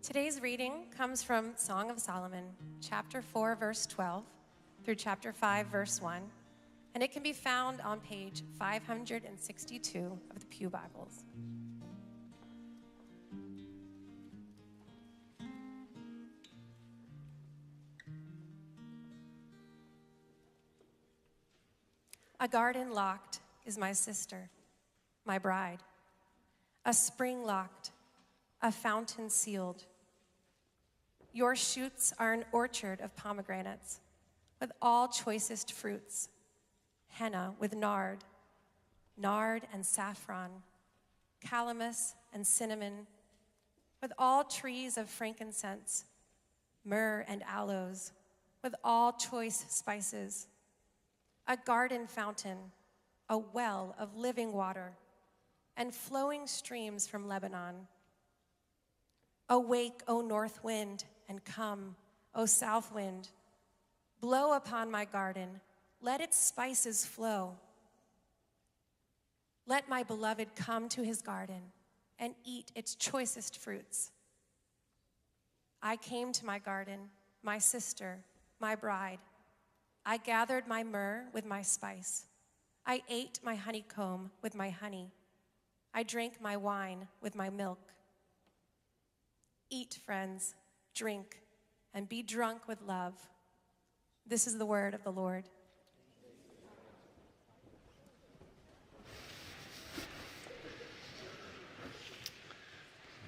Today's reading comes from Song of Solomon, chapter 4, verse 12, through chapter 5, verse 1, and it can be found on page 562 of the Pew Bibles. A garden locked is my sister, my bride. A spring locked, a fountain sealed. Your shoots are an orchard of pomegranates, with all choicest fruits, henna with nard and saffron, calamus and cinnamon, with all trees of frankincense, myrrh and aloes, with all choice spices. A garden fountain, a well of living water, and flowing streams from Lebanon. Awake, O north wind, and come, O south wind. Blow upon my garden, let its spices flow. Let my beloved come to his garden and eat its choicest fruits. I came to my garden, my sister, my bride. I gathered my myrrh with my spice. I ate my honeycomb with my honey. I drank my wine with my milk. Eat, friends, drink, and be drunk with love. This is the word of the Lord.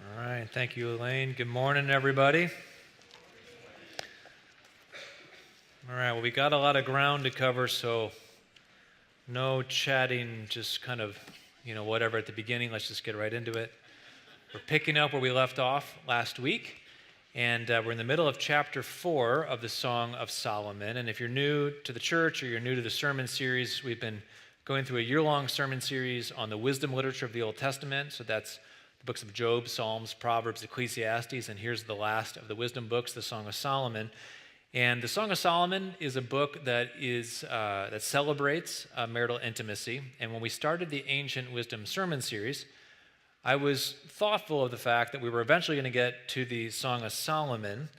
All right, thank you, Elaine. Good morning, everybody. All right, well, we got a lot of ground to cover, so no chatting, just kind of, whatever at the beginning. Let's just get right into it. We're picking up where we left off last week, and we're in the middle of chapter 4 of the Song of Solomon. And if you're new to the church or you're new to the sermon series, we've been going through a year-long sermon series on the wisdom literature of the Old Testament. So that's the books of Job, Psalms, Proverbs, Ecclesiastes, and here's the last of the wisdom books, the Song of Solomon. And the Song of Solomon is a book that celebrates marital intimacy. And when we started the Ancient Wisdom sermon series, I was thoughtful of the fact that we were eventually going to get to the Song of Solomon,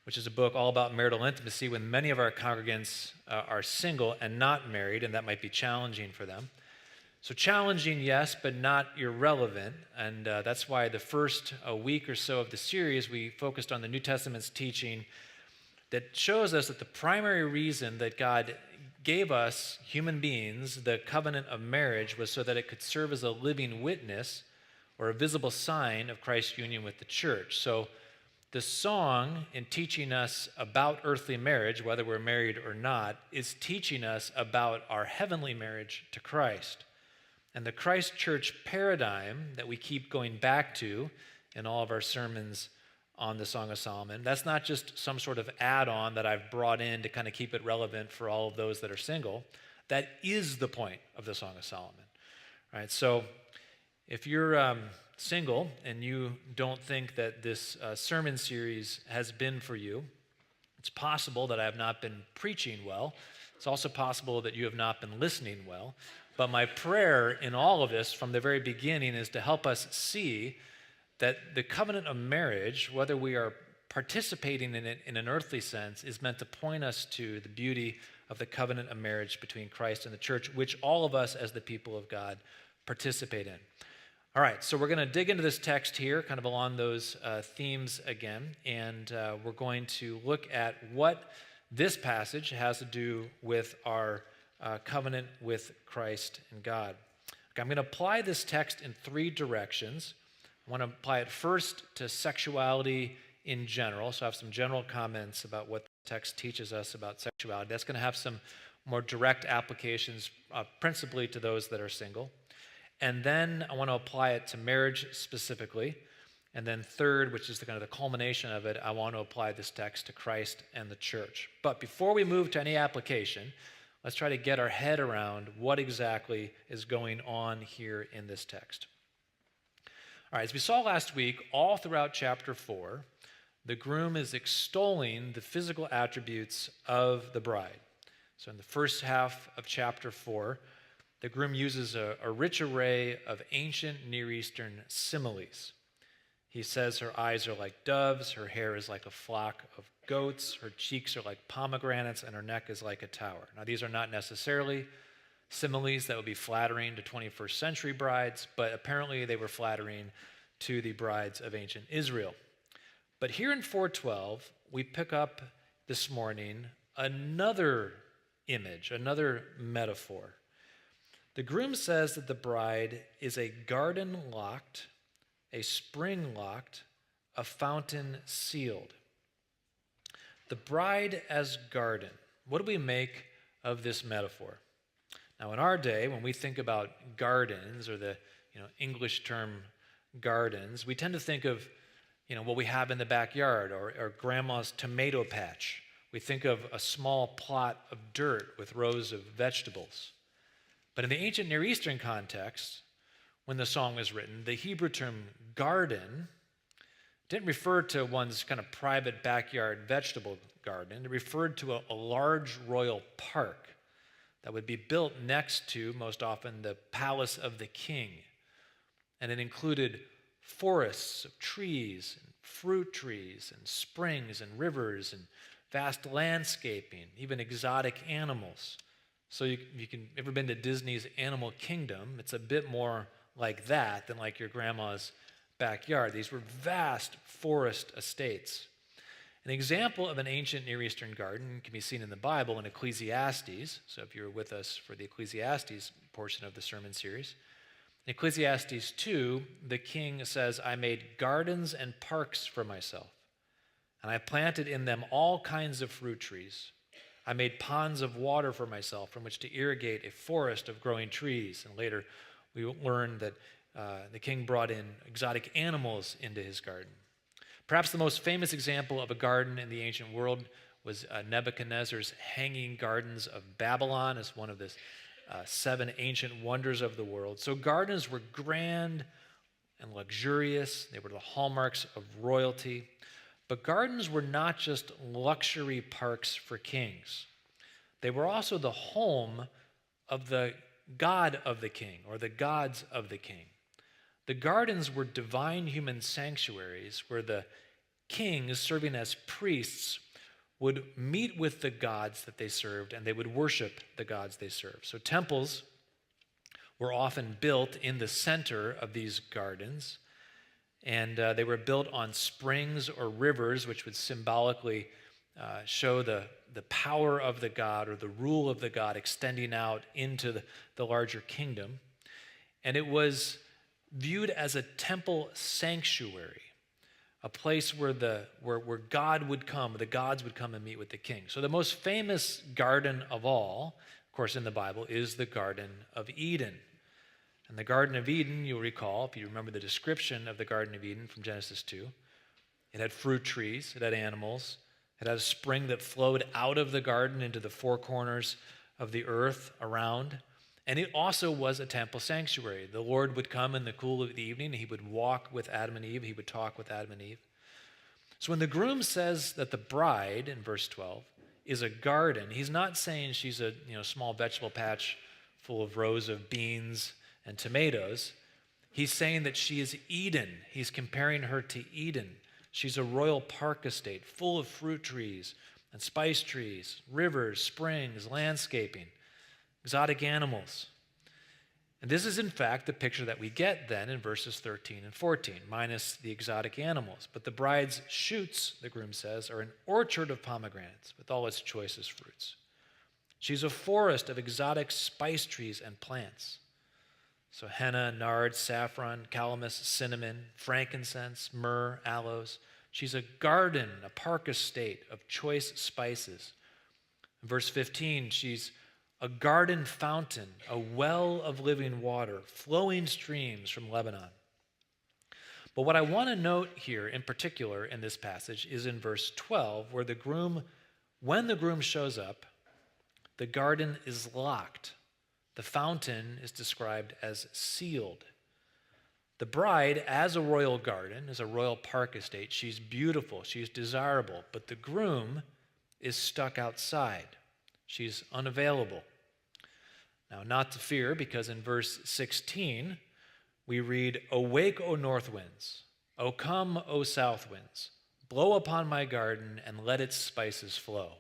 which is a book all about marital intimacy when many of our congregants are single and not married, and that might be challenging for them. So challenging, yes, but not irrelevant, and that's why the first week or so of the series we focused on the New Testament's teaching that shows us that the primary reason that God gave us, human beings, the covenant of marriage was so that it could serve as a living witness or a visible sign of Christ's union with the church. So the song, in teaching us about earthly marriage, whether we're married or not, is teaching us about our heavenly marriage to Christ. And the Christ church paradigm that we keep going back to in all of our sermons on the Song of Solomon, that's not just some sort of add-on that I've brought in to kind of keep it relevant for all of those that are single. That is the point of the Song of Solomon. All right, so if you're single and you don't think that this sermon series has been for you, it's possible that I have not been preaching well. It's also possible that you have not been listening well. But my prayer in all of this from the very beginning is to help us see that the covenant of marriage, whether we are participating in it in an earthly sense, is meant to point us to the beauty of the covenant of marriage between Christ and the church, which all of us as the people of God participate in. All right, so we're going to dig into this text here, kind of along those themes again, and we're going to look at what this passage has to do with our covenant with Christ and God. Okay, I'm going to apply this text in 3 directions. I want to apply it first to sexuality in general, so I have some general comments about what the text teaches us about sexuality. That's going to have some more direct applications, principally to those that are single. And then I want to apply it to marriage specifically. And then third, which is the kind of the culmination of it, I want to apply this text to Christ and the church. But before we move to any application, let's try to get our head around what exactly is going on here in this text. All right, as we saw last week, all throughout chapter 4, the groom is extolling the physical attributes of the bride. So in the first half of chapter 4, the groom uses a rich array of ancient Near Eastern similes. He says her eyes are like doves, her hair is like a flock of goats, her cheeks are like pomegranates, and her neck is like a tower. Now, these are not necessarily similes that would be flattering to 21st century brides, but apparently they were flattering to the brides of ancient Israel. But here in 412, we pick up this morning another image, another metaphor. The groom says that the bride is a garden locked, a spring locked, a fountain sealed. The bride as garden. What do we make of this metaphor? Now, in our day, when we think about gardens, or the English term gardens, we tend to think of what we have in the backyard, or grandma's tomato patch. We think of a small plot of dirt with rows of vegetables. But in the ancient Near Eastern context, when the song was written, the Hebrew term garden didn't refer to one's kind of private backyard vegetable garden. It referred to a large royal park that would be built next to, most often, the palace of the king. And it included forests of trees, and fruit trees, and springs, and rivers, and vast landscaping, even exotic animals. So you can ever been to Disney's Animal Kingdom? It's a bit more like that than like your grandma's backyard. These were vast forest estates. An example of an ancient Near Eastern garden can be seen in the Bible in Ecclesiastes. So if you're with us for the Ecclesiastes portion of the sermon series, in Ecclesiastes 2, the king says, I made gardens and parks for myself, and I planted in them all kinds of fruit trees. I made ponds of water for myself from which to irrigate a forest of growing trees. And later we learn that the king brought in exotic animals into his garden. Perhaps the most famous example of a garden in the ancient world was Nebuchadnezzar's Hanging Gardens of Babylon, as one of the 7 ancient wonders of the world. So gardens were grand and luxurious. They were the hallmarks of royalty. But gardens were not just luxury parks for kings. They were also the home of the god of the king, or the gods of the king. The gardens were divine human sanctuaries where the kings, serving as priests, would meet with the gods that they served, and they would worship the gods they served. So temples were often built in the center of these gardens, and they were built on springs or rivers, which would symbolically show the power of the god, or the rule of the god, extending out into the larger kingdom. And it was viewed as a temple sanctuary, a place where God would come, the gods would come and meet with the king. So the most famous garden of all, of course, in the Bible, is the Garden of Eden. And the Garden of Eden, you'll recall, if you remember the description of the Garden of Eden from Genesis 2, it had fruit trees, it had animals, it had a spring that flowed out of the garden into the 4 corners of the earth around. And it also was a temple sanctuary. The Lord would come in the cool of the evening, and he would walk with Adam and Eve, he would talk with Adam and Eve. So when the groom says that the bride, in verse 12, is a garden, he's not saying she's a small vegetable patch full of rows of beans and tomatoes. He's saying that she is Eden. He's comparing her to Eden. She's a royal park estate full of fruit trees and spice trees, rivers, springs, landscaping, exotic animals. And this is, in fact, the picture that we get then in verses 13 and 14, minus the exotic animals. But the bride's shoots, the groom says, are an orchard of pomegranates with all its choicest fruits. She's a forest of exotic spice trees and plants. So henna, nard, saffron, calamus, cinnamon, frankincense, myrrh, aloes. She's a garden, a park estate of choice spices. In verse 15, she's a garden fountain, a well of living water, flowing streams from Lebanon. But what I want to note here in particular in this passage is in verse 12, where when the groom shows up, the garden is locked. The fountain is described as sealed. The bride, as a royal garden, as a royal park estate, she's beautiful, she's desirable, but the groom is stuck outside. She's unavailable. Now, not to fear, because in verse 16, we read, "Awake, O north winds, O come, O south winds, blow upon my garden and let its spices flow.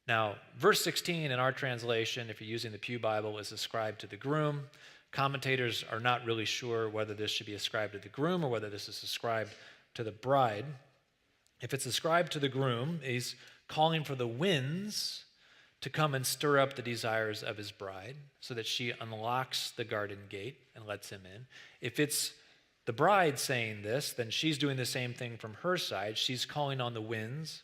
Now, verse 16 in our translation, if you're using the Pew Bible, is ascribed to the groom. Commentators are not really sure whether this should be ascribed to the groom or whether this is ascribed to the bride. If it's ascribed to the groom, he's calling for the winds to come and stir up the desires of his bride so that she unlocks the garden gate and lets him in. If it's the bride saying this, then she's doing the same thing from her side. She's calling on the winds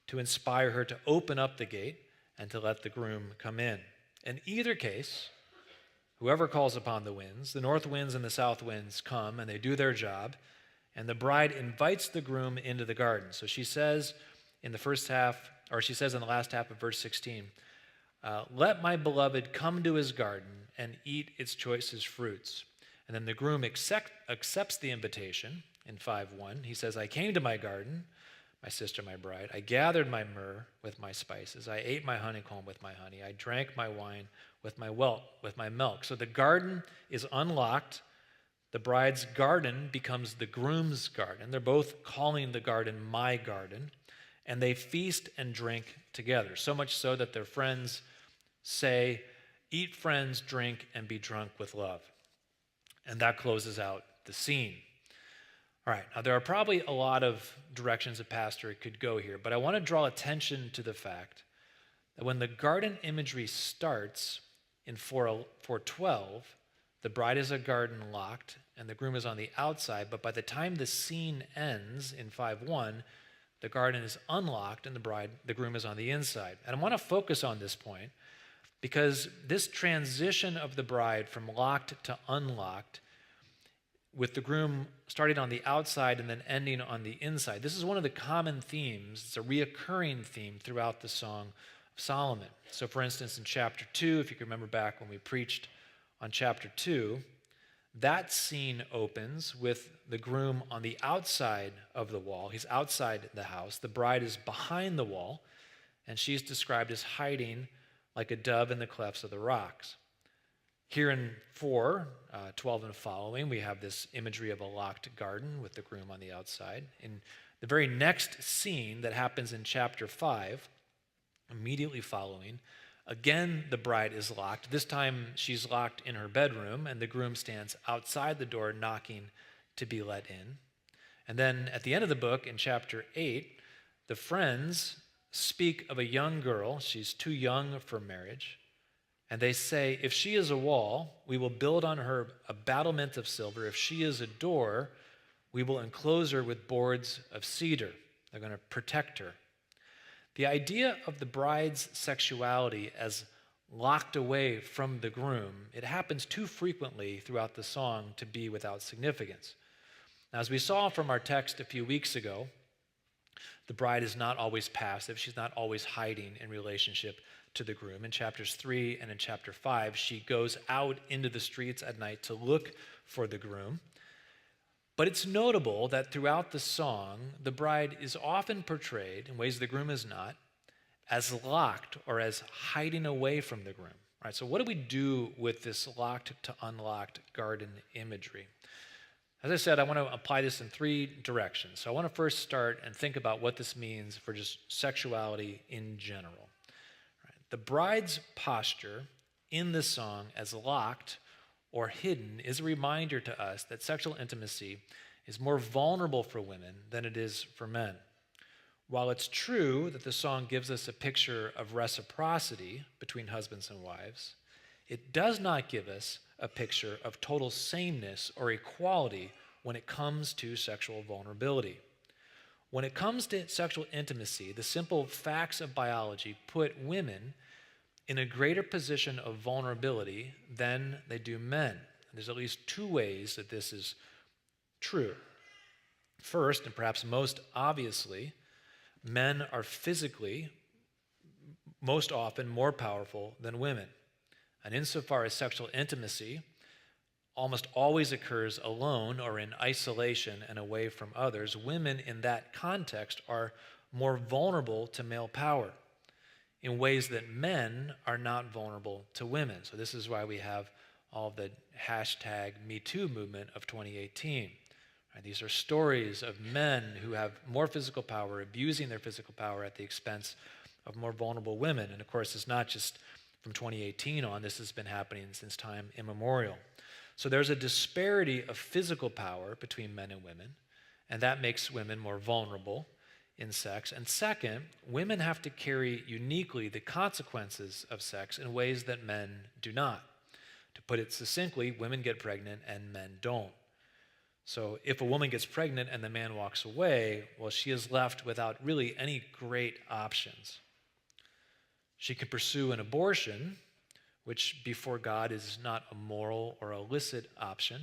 to inspire her to open up the gate and to let the groom come in. In either case, whoever calls upon the winds, the north winds and the south winds come and they do their job, and the bride invites the groom into the garden. So she says in the first half, or she says in the last half of verse 16, let my beloved come to his garden and eat its choicest fruits. And then the groom accepts the invitation in 5:1. He says, I came to my garden, my sister, my bride. I gathered my myrrh with my spices. I ate my honeycomb with my honey. I drank my wine with my milk. So the garden is unlocked. The bride's garden becomes the groom's garden. They're both calling the garden my garden. And they feast and drink together, so much so that their friends say, eat, friends, drink, and be drunk with love. And that closes out the scene. All right, now there are probably a lot of directions a pastor could go here, but I want to draw attention to the fact that when the garden imagery starts in 4:12, the bride is a garden locked and the groom is on the outside, but by the time the scene ends in 5:1, the garden is unlocked and the groom is on the inside. And I want to focus on this point because this transition of the bride from locked to unlocked, with the groom starting on the outside and then ending on the inside, this is one of the common themes. It's a reoccurring theme throughout the Song of Solomon. So for instance, in chapter 2, if you can remember back when we preached on chapter 2, that scene opens with the groom on the outside of the wall. He's outside the house. The bride is behind the wall, and she's described as hiding like a dove in the clefts of the rocks. Here in 4:12 and following, we have this imagery of a locked garden with the groom on the outside. In the very next scene that happens in chapter 5, immediately following, again, the bride is locked. This time, she's locked in her bedroom, and the groom stands outside the door knocking to be let in. And then at the end of the book, in chapter 8, the friends speak of a young girl. She's too young for marriage. And they say, if she is a wall, we will build on her a battlement of silver. If she is a door, we will enclose her with boards of cedar. They're going to protect her. The idea of the bride's sexuality as locked away from the groom, it happens too frequently throughout the song to be without significance. Now, as we saw from our text a few weeks ago, the bride is not always passive. She's not always hiding in relationship to the groom. In chapters 3 and in chapter 5, she goes out into the streets at night to look for the groom. But it's notable that throughout the song, the bride is often portrayed, in ways the groom is not, as locked or as hiding away from the groom. All right, so what do we do with this locked to unlocked garden imagery? As I said, I want to apply this in 3 directions. So I want to first start and think about what this means for just sexuality in general. All right, the bride's posture in this song as locked or hidden is a reminder to us that sexual intimacy is more vulnerable for women than it is for men. While it's true that the song gives us a picture of reciprocity between husbands and wives, it does not give us a picture of total sameness or equality when it comes to sexual vulnerability. When it comes to sexual intimacy, the simple facts of biology put women in a greater position of vulnerability than they do men. There's at least 2 ways that this is true. First, and perhaps most obviously, men are physically most often more powerful than women. And insofar as sexual intimacy almost always occurs alone or in isolation and away from others, women in that context are more vulnerable to male power in ways that men are not vulnerable to women. So this is why we have all of the hashtag #MeToo movement of 2018. Right? These are stories of men who have more physical power, abusing their physical power at the expense of more vulnerable women. And of course, it's not just from 2018 on. This has been happening since time immemorial. So there's a disparity of physical power between men and women, and that makes women more vulnerable in sex. And second, women have to carry uniquely the consequences of sex in ways that men do not. To put it succinctly, women get pregnant and men don't. So if a woman gets pregnant and the man walks away, well, she is left without really any great options. She can pursue an abortion, which before God is not a moral or illicit option.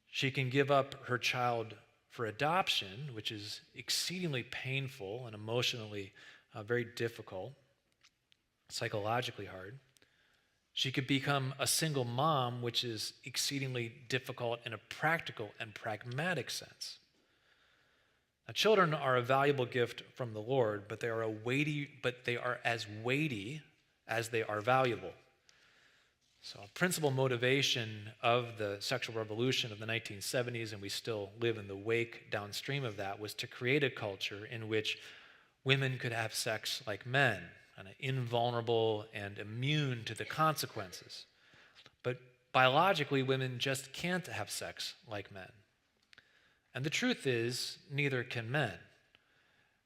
She can give up her child for adoption, which is exceedingly painful and emotionally very difficult, psychologically hard. She could become a single mom, which is exceedingly difficult in a practical and pragmatic sense. Now, children are a valuable gift from the Lord, but they are as weighty as they are valuable. So a principal motivation of the sexual revolution of the 1970s, and we still live in the wake downstream of that, was to create a culture in which women could have sex like men, and invulnerable and immune to the consequences. But biologically, women just can't have sex like men. And the truth is, neither can men.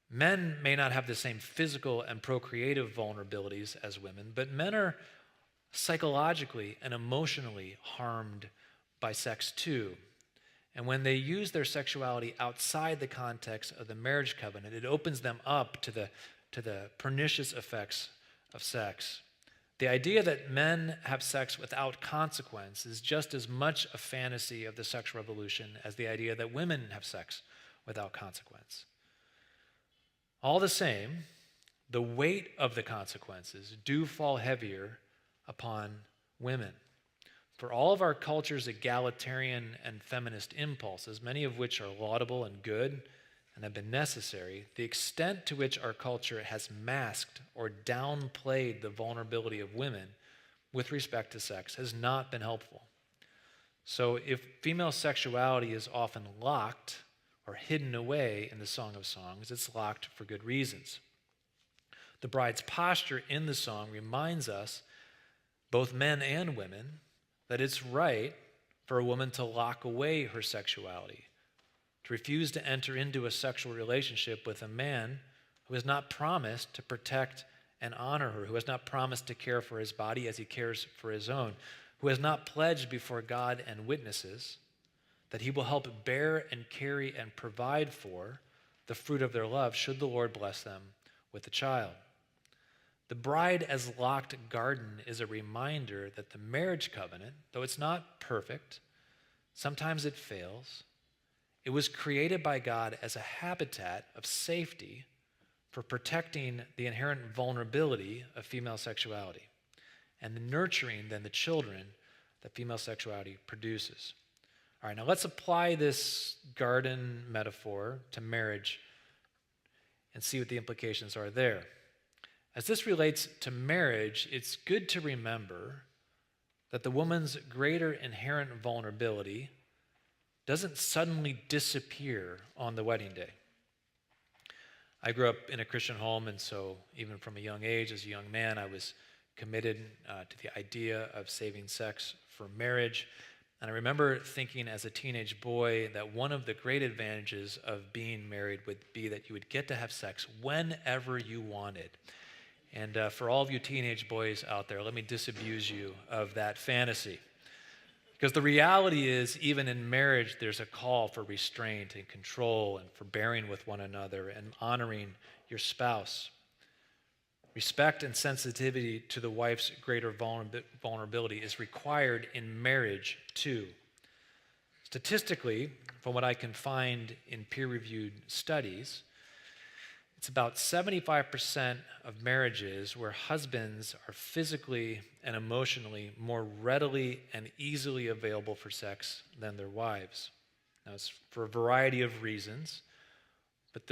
Men may not have the same physical and procreative vulnerabilities as women, but men are psychologically and emotionally harmed by sex too. And when they use their sexuality outside the context of the marriage covenant, it opens them up to the pernicious effects of sex. The idea that men have sex without consequence is just as much a fantasy of the sexual revolution as the idea that women have sex without consequence. All the same, the weight of the consequences do fall heavier upon women. For all of our culture's egalitarian and feminist impulses, many of which are laudable and good and have been necessary, the extent to which our culture has masked or downplayed the vulnerability of women with respect to sex has not been helpful. So if female sexuality is often locked or hidden away in the Song of Songs, it's locked for good reasons. The bride's posture in the song reminds us, both men and women, that it's right for a woman to lock away her sexuality, to refuse to enter into a sexual relationship with a man who has not promised to protect and honor her, who has not promised to care for his body as he cares for his own, who has not pledged before God and witnesses that he will help bear and carry and provide for the fruit of their love should the Lord bless them with a child. The bride as locked garden is a reminder that the marriage covenant, though it's not perfect, sometimes it fails, it was created by God as a habitat of safety for protecting the inherent vulnerability of female sexuality and nurturing then the children that female sexuality produces. All right, now let's apply this garden metaphor to marriage and see what the implications are there. As this relates to marriage, it's good to remember that the woman's greater inherent vulnerability doesn't suddenly disappear on the wedding day. I grew up in a Christian home, and so even from a young age, as a young man, I was committed to the idea of saving sex for marriage. And I remember thinking as a teenage boy that one of the great advantages of being married would be that you would get to have sex whenever you wanted. And for all of you teenage boys out there, let me disabuse you of that fantasy. Because the reality is, even in marriage, there's a call for restraint and control and for bearing with one another and honoring your spouse. Respect and sensitivity to the wife's greater vulnerability is required in marriage, too. Statistically, from what I can find in peer-reviewed studies, it's about 75% of marriages where husbands are physically and emotionally more readily and easily available for sex than their wives. Now, it's for a variety of reasons, but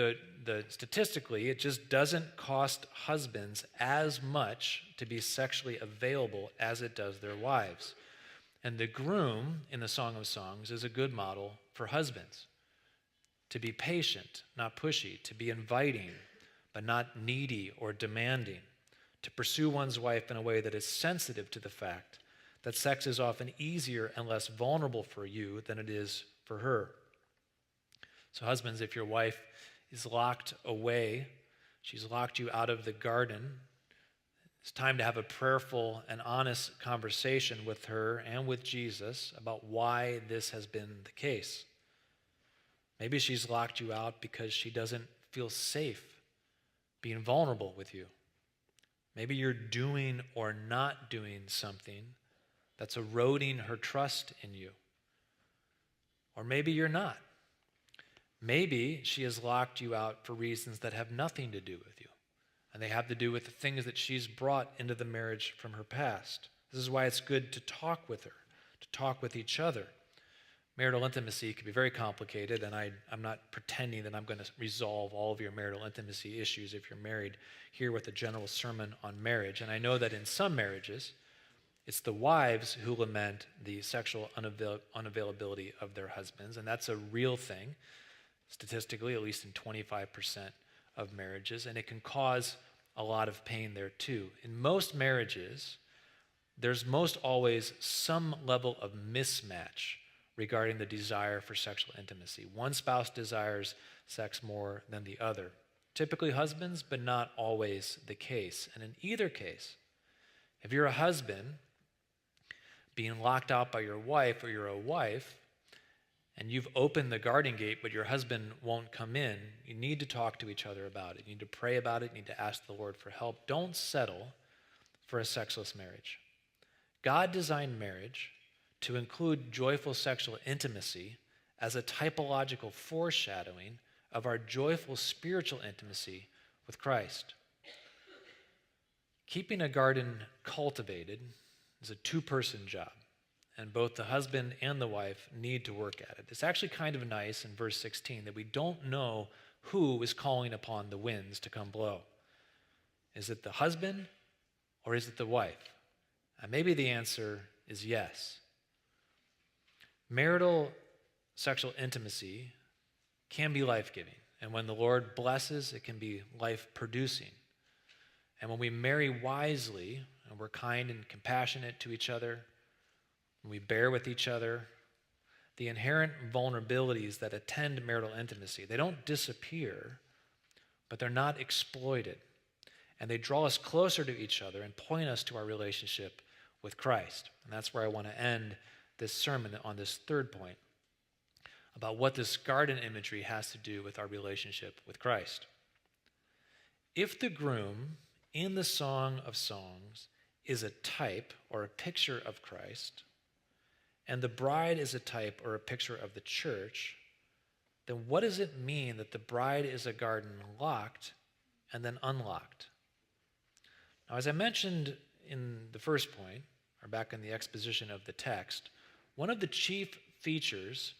statistically, it just doesn't cost husbands as much to be sexually available as it does their wives. And the groom in the Song of Songs is a good model for husbands. To be patient, not pushy, to be inviting, but not needy or demanding, to pursue one's wife in a way that is sensitive to the fact that sex is often easier and less vulnerable for you than it is for her. So husbands, if your wife is locked away, she's locked you out of the garden, it's time to have a prayerful and honest conversation with her and with Jesus about why this has been the case. Maybe she's locked you out because she doesn't feel safe being vulnerable with you. Maybe you're doing or not doing something that's eroding her trust in you. Or maybe you're not. Maybe she has locked you out for reasons that have nothing to do with you, and they have to do with the things that she's brought into the marriage from her past. This is why it's good to talk with her, to talk with each other. Marital intimacy can be very complicated, and I'm not pretending that I'm going to resolve all of your marital intimacy issues if you're married here with a general sermon on marriage. And I know that in some marriages, it's the wives who lament the sexual unavailability of their husbands, and that's a real thing, statistically, at least in 25% of marriages, and it can cause a lot of pain there too. In most marriages, there's most always some level of mismatch regarding the desire for sexual intimacy. One spouse desires sex more than the other. Typically husbands, but not always the case. And in either case, if you're a husband being locked out by your wife, or you're a wife and you've opened the garden gate but your husband won't come in, you need to talk to each other about it. You need to pray about it. You need to ask the Lord for help. Don't settle for a sexless marriage. God designed marriage to include joyful sexual intimacy as a typological foreshadowing of our joyful spiritual intimacy with Christ. Keeping a garden cultivated is a two-person job, and both the husband and the wife need to work at it. It's actually kind of nice in verse 16 that we don't know who is calling upon the winds to come blow. Is it the husband or is it the wife? And maybe the answer is yes. Marital sexual intimacy can be life-giving, and when the Lord blesses, it can be life-producing. And when we marry wisely, and we're kind and compassionate to each other, when we bear with each other, the inherent vulnerabilities that attend marital intimacy, they don't disappear, but they're not exploited. And they draw us closer to each other and point us to our relationship with Christ. And that's where I want to end this sermon on this third point about what this garden imagery has to do with our relationship with Christ. If the groom in the Song of Songs is a type or a picture of Christ, and the bride is a type or a picture of the church, then what does it mean that the bride is a garden locked and then unlocked? Now, as I mentioned in the first point, or back in the exposition of the text, one of the chief features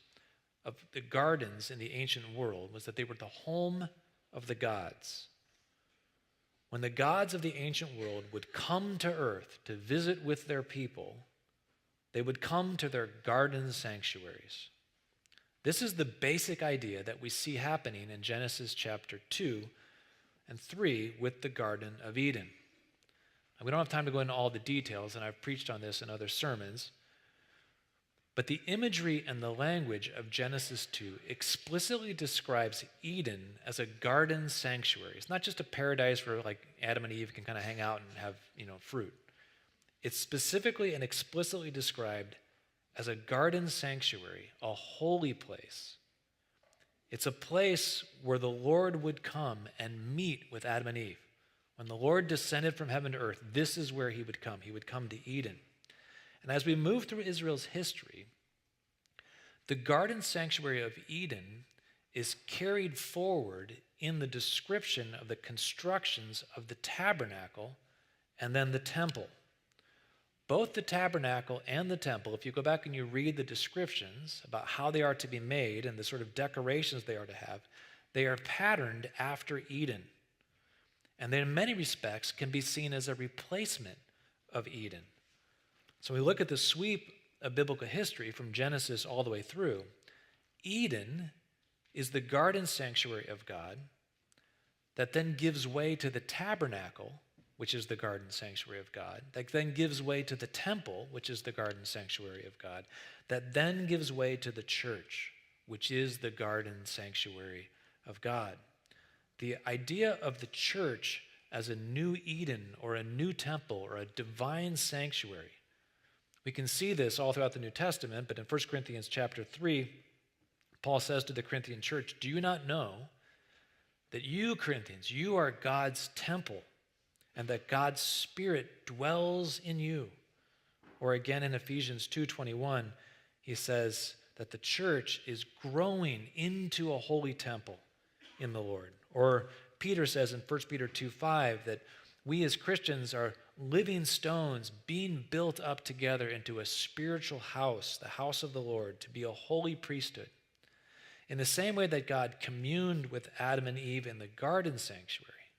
of the gardens in the ancient world was that they were the home of the gods. When the gods of the ancient world would come to earth to visit with their people, they would come to their garden sanctuaries. This is the basic idea that we see happening in Genesis chapter 2 and 3 with the Garden of Eden. Now, we don't have time to go into all the details, and I've preached on this in other sermons, but the imagery and the language of Genesis 2 explicitly describes Eden as a garden sanctuary. It's not just a paradise where like Adam and Eve can kind of hang out and have, fruit. It's specifically and explicitly described as a garden sanctuary, a holy place. It's a place where the Lord would come and meet with Adam and Eve. When the Lord descended from heaven to earth, this is where he would come. He would come to Eden. And as we move through Israel's history, the garden sanctuary of Eden is carried forward in the description of the constructions of the tabernacle and then the temple. Both the tabernacle and the temple, if you go back and you read the descriptions about how they are to be made and the sort of decorations they are to have, they are patterned after Eden. And they, in many respects, can be seen as a replacement of Eden. So we look at the sweep of biblical history from Genesis all the way through, Eden is the garden sanctuary of God that then gives way to the tabernacle, which is the garden sanctuary of God, that then gives way to the temple, which is the garden sanctuary of God, that then gives way to the church, which is the garden sanctuary of God. The idea of the church as a new Eden or a new temple or a divine sanctuary, we can see this all throughout the New Testament, but in 1 Corinthians chapter 3, Paul says to the Corinthian church, "Do you not know that you, Corinthians, you are God's temple, and that God's Spirit dwells in you?" Or again in Ephesians 2:21, he says that the church is growing into a holy temple in the Lord. Or Peter says in 1 Peter 2:5 that we as Christians are living stones being built up together into a spiritual house, the house of the Lord, to be a holy priesthood. In the same way that God communed with Adam and Eve in the garden sanctuary,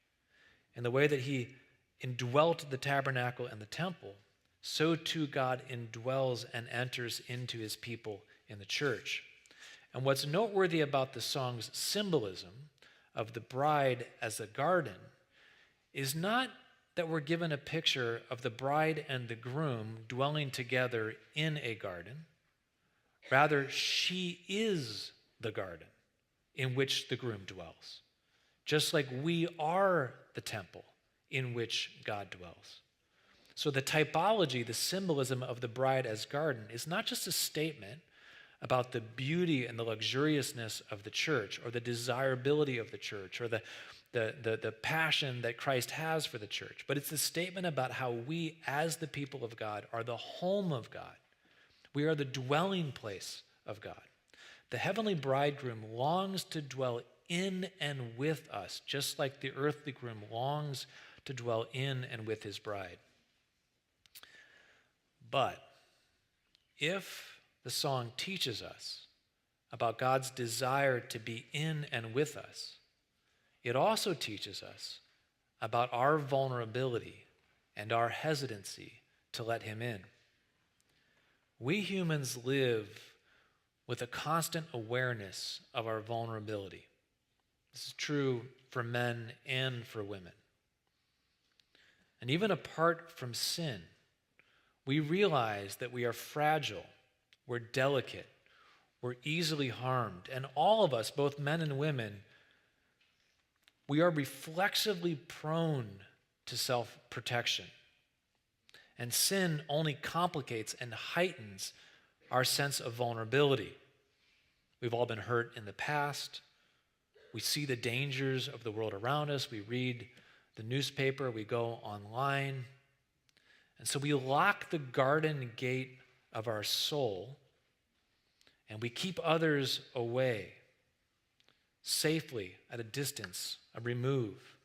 in the way that he indwelt the tabernacle and the temple, so too God indwells and enters into his people in the church. And what's noteworthy about the song's symbolism of the bride as a garden is not that we're given a picture of the bride and the groom dwelling together in a garden. Rather, she is the garden in which the groom dwells, just like we are the temple in which God dwells. So the typology, the symbolism of the bride as garden is not just a statement about the beauty and the luxuriousness of the church or the desirability of the church or the passion that Christ has for the church, but it's a statement about how we as the people of God are the home of God. We are the dwelling place of God. The heavenly bridegroom longs to dwell in and with us, just like the earthly groom longs to dwell in and with his bride. But if the song teaches us about God's desire to be in and with us, it also teaches us about our vulnerability and our hesitancy to let him in. We humans live with a constant awareness of our vulnerability. This is true for men and for women. And even apart from sin, we realize that we are fragile, we're delicate, we're easily harmed. And all of us, both men and women, we are reflexively prone to self-protection. And sin only complicates and heightens our sense of vulnerability. We've all been hurt in the past. We see the dangers of the world around us. We read the newspaper. We go online. And so we lock the garden gate of our soul and we keep others away, safely at a distance, a remove.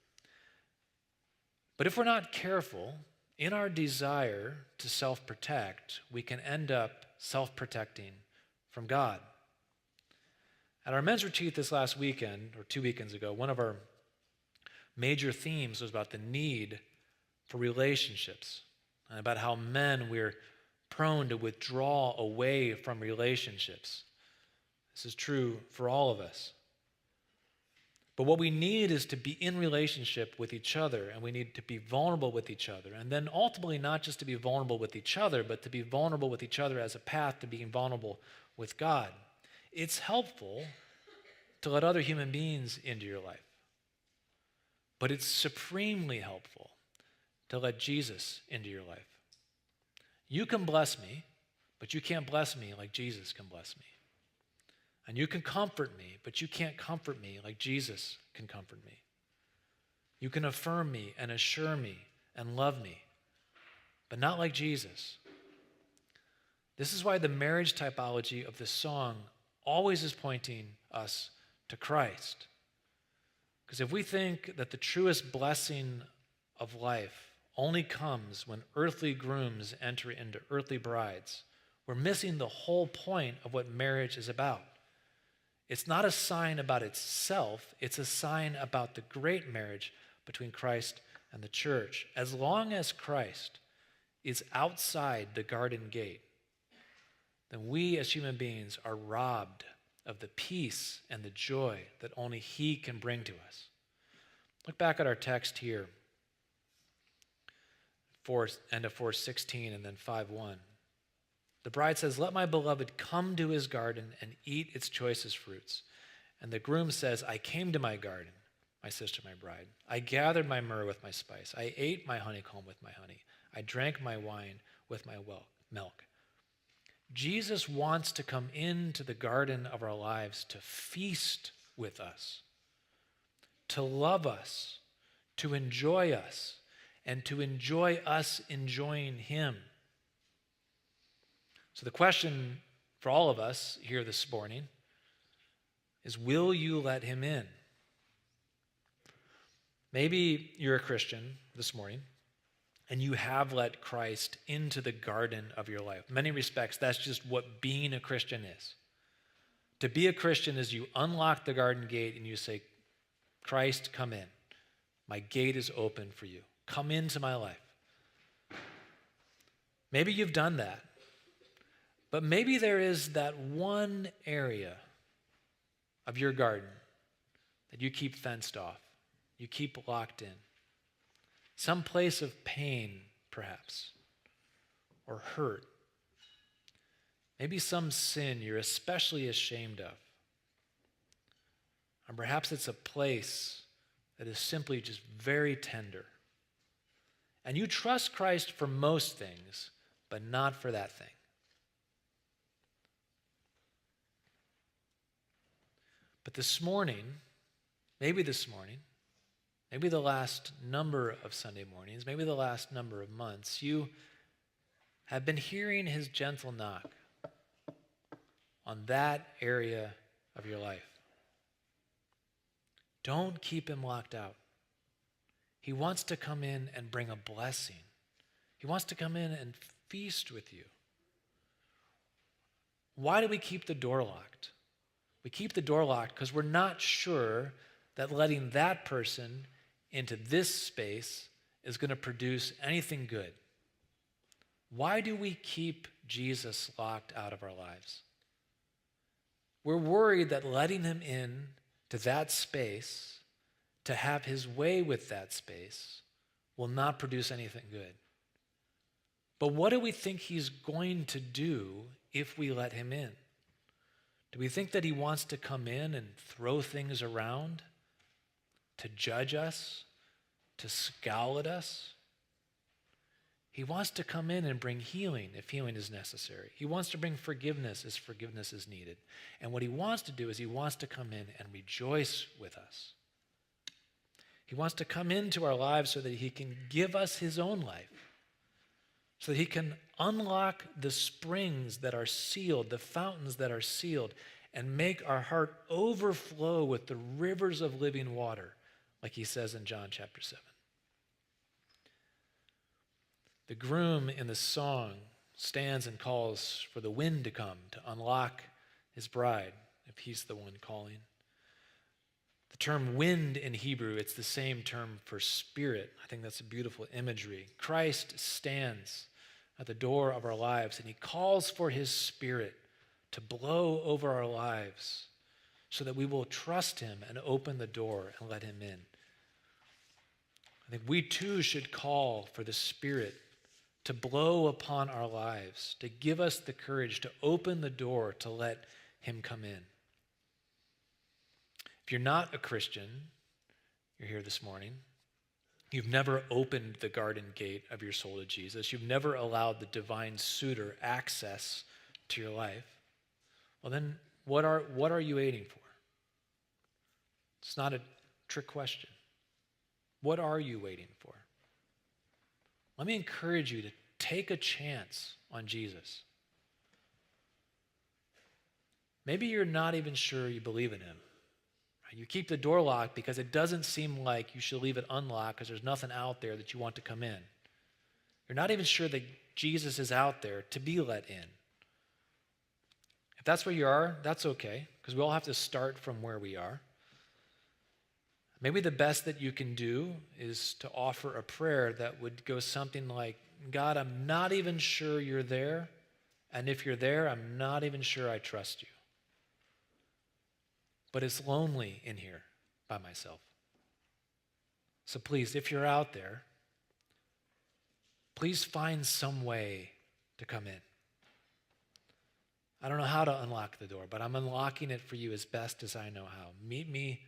But if we're not careful, in our desire to self-protect, we can end up self-protecting from God. At our men's retreat this last weekend, or 2 weekends ago, one of our major themes was about the need for relationships and about how men, we're prone to withdraw away from relationships. This is true for all of us. But what we need is to be in relationship with each other, and we need to be vulnerable with each other. And then ultimately, not just to be vulnerable with each other, but to be vulnerable with each other as a path to being vulnerable with God. It's helpful to let other human beings into your life. But it's supremely helpful to let Jesus into your life. You can bless me, but you can't bless me like Jesus can bless me. And you can comfort me, but you can't comfort me like Jesus can comfort me. You can affirm me and assure me and love me, but not like Jesus. This is why the marriage typology of this song always is pointing us to Christ. Because if we think that the truest blessing of life only comes when earthly grooms enter into earthly brides, we're missing the whole point of what marriage is about. It's not a sign about itself, it's a sign about the great marriage between Christ and the church. As long as Christ is outside the garden gate, then we as human beings are robbed of the peace and the joy that only he can bring to us. Look back at our text here, end of 4:16 and then 5:1. The bride says, "Let my beloved come to his garden and eat its choicest fruits." And the groom says, "I came to my garden, my sister, my bride. I gathered my myrrh with my spice. I ate my honeycomb with my honey. I drank my wine with my milk." Jesus wants to come into the garden of our lives to feast with us, to love us, to enjoy us, and to enjoy us enjoying him. So the question for all of us here this morning is, will you let him in? Maybe you're a Christian this morning and you have let Christ into the garden of your life. In many respects, that's just what being a Christian is. To be a Christian is you unlock the garden gate and you say, "Christ, come in. My gate is open for you. Come into my life." Maybe you've done that. But maybe there is that one area of your garden that you keep fenced off, you keep locked in. Some place of pain, perhaps, or hurt. Maybe some sin you're especially ashamed of. Or perhaps it's a place that is simply just very tender. And you trust Christ for most things, but not for that thing. But this morning, maybe the last number of Sunday mornings, maybe the last number of months, you have been hearing his gentle knock on that area of your life. Don't keep him locked out. He wants to come in and bring a blessing. He wants to come in and feast with you. Why do we keep the door locked? We keep the door locked because we're not sure that letting that person into this space is going to produce anything good. Why do we keep Jesus locked out of our lives? We're worried that letting him in to that space, to have his way with that space, will not produce anything good. But what do we think he's going to do if we let him in? Do we think that he wants to come in and throw things around, to judge us, to scowl at us? He wants to come in and bring healing if healing is necessary. He wants to bring forgiveness as forgiveness is needed. And what he wants to do is he wants to come in and rejoice with us. He wants to come into our lives so that he can give us his own life, so that he can unlock the springs that are sealed, the fountains that are sealed, and make our heart overflow with the rivers of living water, like he says in John chapter 7. The groom in the song stands and calls for the wind to come to unlock his bride, if he's the one calling. The term wind in Hebrew, it's the same term for spirit. I think that's a beautiful imagery. Christ stands at the door of our lives and he calls for his spirit to blow over our lives so that we will trust him and open the door and let him in. I think we too should call for the Spirit to blow upon our lives, to give us the courage to open the door to let him come in. If you're not a Christian, you're here this morning, you've never opened the garden gate of your soul to Jesus, you've never allowed the divine suitor access to your life, well then what are you waiting for? It's not a trick question. What are you waiting for? Let me encourage you to take a chance on Jesus. Maybe you're not even sure you believe in him. You keep the door locked because it doesn't seem like you should leave it unlocked because there's nothing out there that you want to come in. You're not even sure that Jesus is out there to be let in. If that's where you are, that's okay, because we all have to start from where we are. Maybe the best that you can do is to offer a prayer that would go something like, God, I'm not even sure you're there, And if you're there, I'm not even sure I trust you. But it's lonely in here by myself. So please, if you're out there, please find some way to come in. I don't know how to unlock the door, but I'm unlocking it for you as best as I know how. Meet me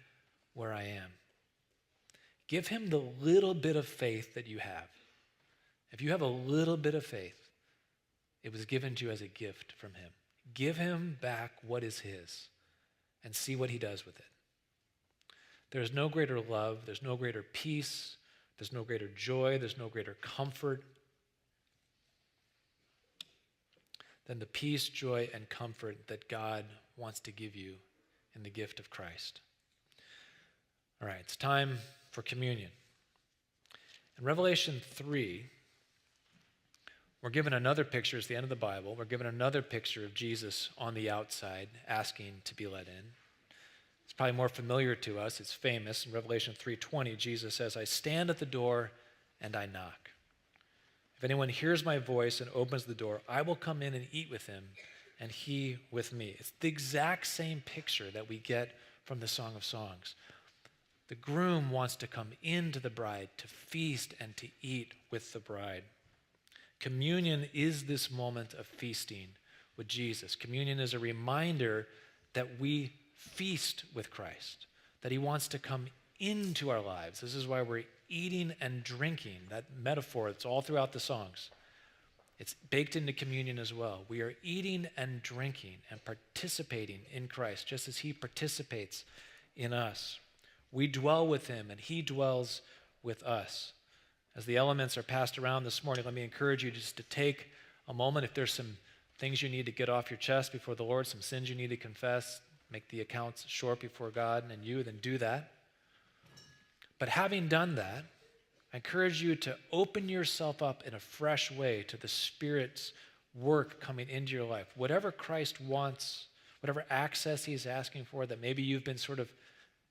where I am. Give him the little bit of faith that you have. If you have a little bit of faith, it was given to you as a gift from him. Give him back what is his and see what he does with it. There's no greater love, there's no greater peace, there's no greater joy, there's no greater comfort than the peace, joy, and comfort that God wants to give you in the gift of Christ. All right, it's time for communion. In Revelation 3, we're given another picture. It's the end of the Bible. We're given another picture of Jesus on the outside asking to be let in. It's probably more familiar to us. It's famous. In Revelation 3:20, Jesus says, I stand at the door and I knock. If anyone hears my voice and opens the door, I will come in and eat with him and he with me. It's the exact same picture that we get from the Song of Songs. The groom wants to come into the bride to feast and to eat with the bride. Communion is this moment of feasting with Jesus. Communion is a reminder that we feast with Christ, that he wants to come into our lives. This is why we're eating and drinking, that metaphor that's all throughout the songs. It's baked into communion as well. We are eating and drinking and participating in Christ, just as he participates in us. We dwell with him and he dwells with us. As the elements are passed around this morning, let me encourage you just to take a moment. If there's some things you need to get off your chest before the Lord, some sins you need to confess, make the accounts short before God and you, then do that. But having done that, I encourage you to open yourself up in a fresh way to the Spirit's work coming into your life. Whatever Christ wants, whatever access he's asking for that maybe you've been sort of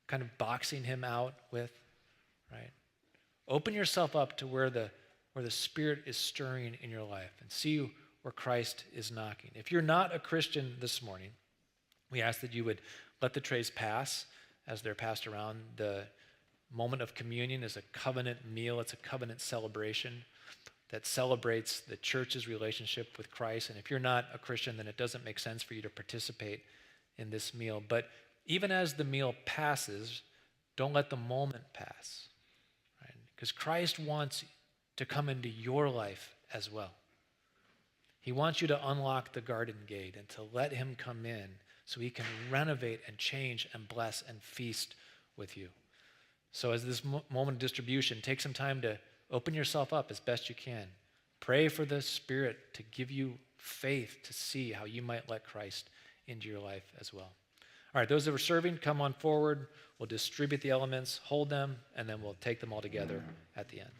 kind of boxing him out with, right? Open yourself up to where the Spirit is stirring in your life and see where Christ is knocking. If you're not a Christian this morning, we ask that you would let the trays pass as they're passed around. The moment of communion is a covenant meal. It's a covenant celebration that celebrates the church's relationship with Christ. And if you're not a Christian, then it doesn't make sense for you to participate in this meal. But even as the meal passes, don't let the moment pass, right? Because Christ wants to come into your life as well. He wants you to unlock the garden gate and to let him come in so he can renovate and change and bless and feast with you. So as this moment of distribution, take some time to open yourself up as best you can. Pray for the Spirit to give you faith to see how you might let Christ into your life as well. All right, those that are serving, come on forward. We'll distribute the elements, hold them, and then we'll take them all together at the end.